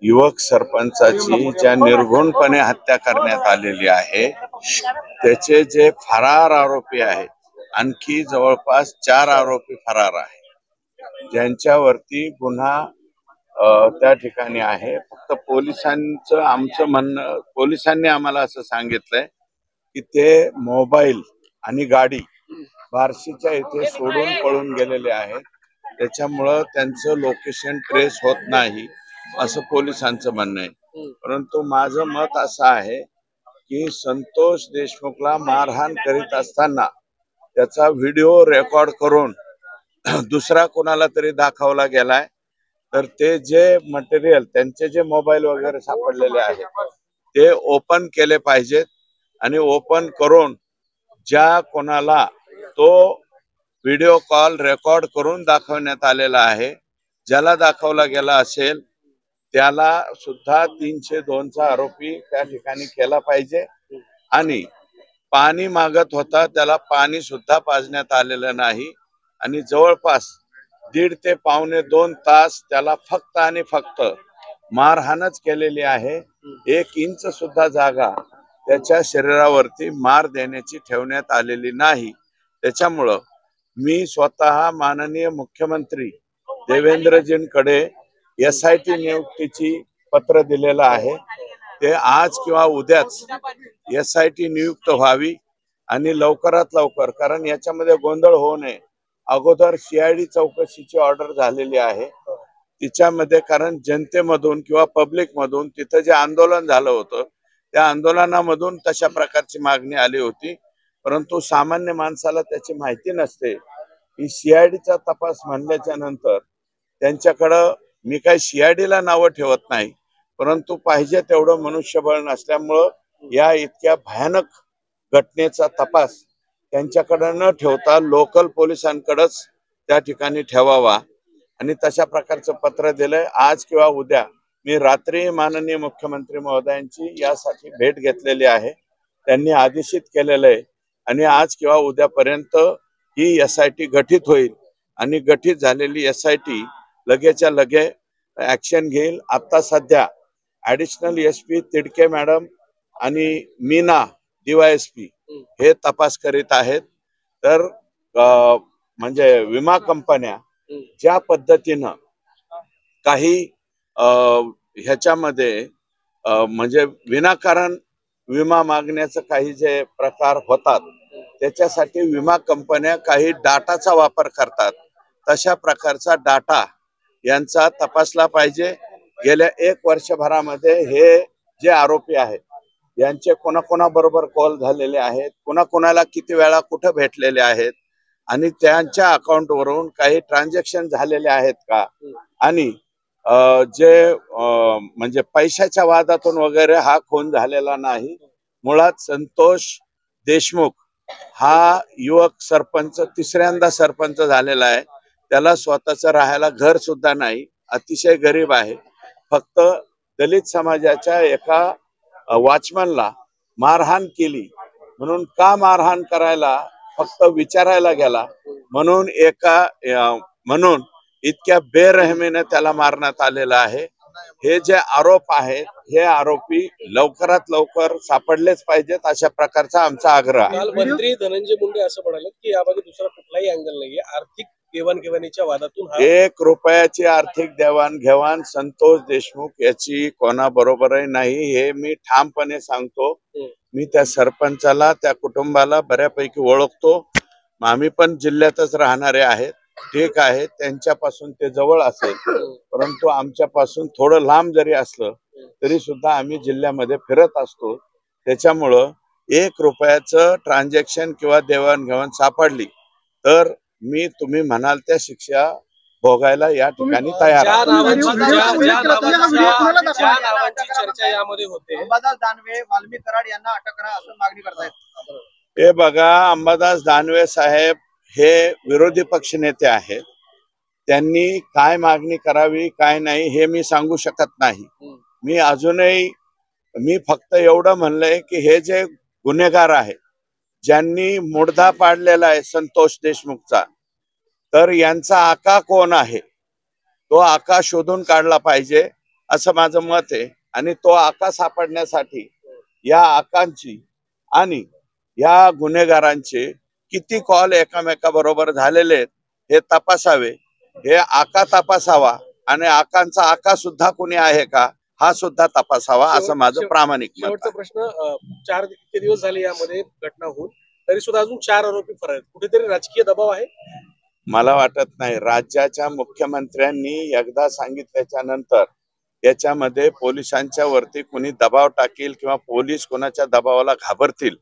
युवक सरपंचाची ज्या निर्घृणपणे हत्या करण्यात आलेली आहे त्याचे जे फरार आरोपी आहेत, आणखी जवळपास 4 आरोपी फरार आहेत, ज्यांच्यावरती गुन्हा त्या ठिकाणी आहे. फक्त पोलिसांचं आमचं म्हणणं, पोलिसांनी आम्हाला असं सांगितलंय की ते मोबाईल आणि गाडी बार्शीच्या इथे सोडून पळून गेलेले आहेत, त्याच्यामुळं त्यांचं लोकेशन ट्रेस होत नाही असं पोलिसांचं म्हणणं आहे. परंतु माझं मत असं आहे की संतोष देशमुखला मारहाण करीत असताना त्याचा व्हिडिओ रेकॉर्ड करून दुसरा कोणाला तरी दाखवला गेलाय, तर ते जे मटेरियल त्यांचे जे मोबाईल वगैरे सापडलेले आहेत ते ओपन केले पाहिजेत आणि ओपन करून ज्या कोणाला तो व्हिडिओ कॉल रेकॉर्ड करून दाखवण्यात आलेला आहे, ज्याला दाखवला गेला असेल त्याला सुद्धा 302चा आरोपी त्या ठिकाणी केला पाहिजे. आणि पाणी मागत होता, त्याला पाणी सुद्धा पाजण्यात आलेलं नाही आणि जवळपास 1.5 ते पावणे 2 तास त्याला फक्त आणि फक्त मारहाणच केलेली आहे. 1 इंच सुद्धा जागा त्याच्या शरीरावरती मार देण्याची ठेवण्यात आलेली नाही. त्याच्यामुळं मी स्वतः माननीय मुख्यमंत्री देवेंद्रजींकडे SIT नियुक्तीची पत्र दिलेलं आहे. ते आज किंवा उद्याच SIT नियुक्त व्हावी आणि लवकरात लवकर, कारण याच्यामध्ये गोंधळ होऊ नये, अगोदर CID चौकशीची ऑर्डर झालेली आहे तिच्यामध्ये, कारण जनतेमधून किंवा पब्लिक मधून तिथं जे आंदोलन झालं होतं त्या आंदोलनामधून तशा प्रकारची मागणी आली होती. परंतु सामान्य माणसाला त्याची माहिती नसते की CIDचा तपास म्हणल्याच्या नंतर त्यांच्याकडं, मी काही CIDला नावं ठेवत नाही, परंतु पाहिजे तेवढं मनुष्यबळ नसल्यामुळं या इतक्या भयानक घटनेचा तपास त्यांच्याकडे न ठेवता लोकल पोलिसांकडेच त्या ठिकाणी ठेवावा आणि तशा प्रकारचं पत्र दिलंय. आज किंवा उद्या मी रात्री माननीय मुख्यमंत्री महोदयांची यासाठी भेट घेतलेली आहे, त्यांनी आदेशित केलेलं आहे आणि आज किंवा उद्यापर्यंत ही SIT गठीत होईल आणि गठीत झालेली SIT लगेच्या लगे ऍक्शन घेईल. आता सध्या ऍडिशनल SP तिडके मॅडम आणि मीना DYSP हे तपास करीत आहेत. तर म्हणजे विमा कंपन्या ज्या पद्धतीनं काही ह्याच्यामध्ये म्हणजे विनाकारण विमा मागण्याचं काही जे प्रकार होतात त्याच्यासाठी विमा कंपन्या काही डाटाचा वापर करतात. तशा प्रकारचा डाटा यांचा तपासला पाहिजे. गेल्या 1 वर्षभरामध्ये हे जे आरोपी आहेत यांचे कोणाकोणाबरोबर कॉल झालेले आहेत, कोणाकोणाला किती वेळा कुठं भेटलेले आहेत आणि त्यांच्या अकाउंटवरून काही ट्रान्झॅक्शन झालेले आहेत का, आणि जे म्हणजे पैशाच्या वादातून वगैरे हा खून झालेला नाही. मुळात संतोष देशमुख हा युवक सरपंच 3ऱ्यांदा सरपंच झालेला आहे. त्याला स्वतःचं राहायला घर सुद्धा नाही, अतिशय गरीब आहे. फक्त दलित समाजाच्या एका वॉचमनला मारहाण केली म्हणून, का मारहाण करायला, फक्त विचारायला गेला म्हणून म्हणून इतक्या बेरहमीने त्याला मारण्यात आलेलं आहे. हे जे आरोप आहेत हे आरोपी लवकरात लवकर सापडलेच पाहिजेत, अशा प्रकारचा आमचा आग्रह आहे. काल मंत्री धनंजय मुंडे असं म्हणाले की यामध्ये दुसरा कुठलाही अँगल नाहीये, आर्थिक देवाणघेवाणीच्या वादातून 1 रुपयाची आर्थिक देवाणघेवाण संतोष देशमुख याची कोणाबरोबरही नाही, हे मी ठामपणे सांगतो. मी त्या सरपंचाला, त्या कुटुंबाला बऱ्यापैकी ओळखतो. आम्ही पण जिल्ह्यातच राहणारे आहेत, ठीक आहे, त्यांच्यापासून ते जवळ असेल, परंतु आमच्यापासून थोडं लांब जरी असलं तरी सुद्धा आम्ही जिल्ह्यामध्ये फिरत असतो. त्याच्यामुळं 1 रुपयाचं ट्रान्झॅक्शन किंवा देवाणघेवाण सापडली तर मी तुम्ही म्हणाल त्या शिक्षा भोगायला या ठिकाणी तयार आहे. चर्चा यामध्ये होते, अंबादास दानवे, वाल्मिक कराड यांना अटक करा असं मागणी करतायत. हे बघा, अंबादास दानवे साहेब हे विरोधी पक्षनेते आहेत. त्यांनी काय मागणी करावी काय नाही हे मी सांगू शकत नाही. मी अजूनही मी फक्त एवढं म्हणलंय की हे जे गुन्हेगार आहेत, ज्यांनी मुर्दा पाडलेला आहे संतोष देशमुखचा, तर यांचा आका कोण आहे तो आका शोधून काढला पाहिजे असं माझं मत आहे. आणि तो आका सापडण्यासाठी या आकांची आणि या गुन्हेगारांचे किती कॉल एकामेकाबरोबर झालेले आहेत हे तपासावे. हे आका तपासावा आणि आकांचा आका सुद्धा कोणी आहे का हा सुद्धा तपासावा असं माझं प्रामाणिक मत शेवटचा आहे. प्रश्न, 4 इतके दिवस झाले यामध्ये घटना होऊन, तरी सुद्धा अजून 4 आरोपी फरार आहेत. कुठेतरी राजकीय दबाव आहे? मला वाटत नाही. राज्याच्या मुख्यमंत्र्यांनी एकदा सांगितल्याच्या नंतर याच्यामध्ये पोलिसांच्या वरती कोणी दबाव टाकेल किंवा पोलीस कोणाच्या दबावाला घाबरतील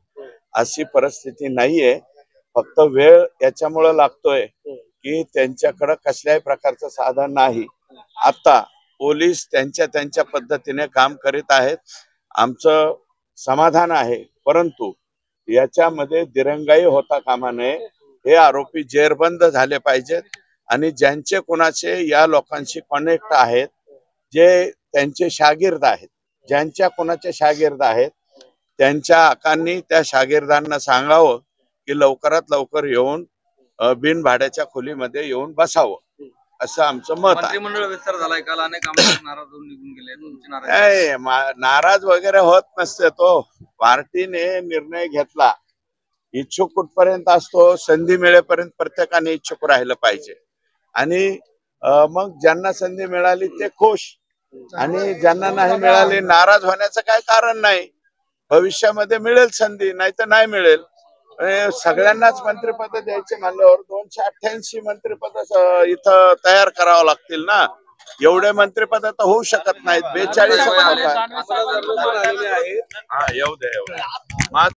अशी परिस्थिती नाहीये. फक्त वेळ याच्यामुळे लागतोय की त्यांच्याकडे कसल्याही प्रकारचं साधन नाही. आता पोलीस त्यांच्या पद्धतीने काम करीत आहेत. आमचं समाधान आहे. परंतु याच्यामध्ये दिरंगाई होता कामा नये. हे आरोपी जेरबंद झाले पाहिजेत आणि ज्यांचे कोणाचे या लोकांशी कनेक्ट आहेत, जे त्यांचे शागिर्द आहेत, ज्यांच्या कोणाचे शागिर्द आहेत, त्यांच्या आकांनी त्या शागिर्दांना सांगावं की लवकरात लवकर येऊन बिनभाड्याच्या खोलीमध्ये येऊन बसावं असं आमचं मत आहे. मंत्रिमंडळ विस्तार झालाय, काल अनेक आमदार नाराज होऊन निघून गेले. तुमची नाराज नाराज वगैरे होत नसते. तो पार्टीने निर्णय घेतला. इच्छुक कुठपर्यंत असतो, संधी मिळेपर्यंत प्रत्येकाने इच्छुक राहिलं पाहिजे. आणि मग ज्यांना संधी मिळाली ते खुश आणि ज्यांना नाही मिळाली नाराज होण्याचं काय कारण नाही. भविष्यामध्ये मिळेल संधी, नाही तर नाही मिळेल. सगळ्यांनाच मंत्रिपद द्यायचे म्हणल्यावर 288 मंत्रिपद इथं तयार करावं लागतील ना. एवढे मंत्रिपद तर होऊ शकत नाहीत. 42 आलेले आहेत. येऊ दे.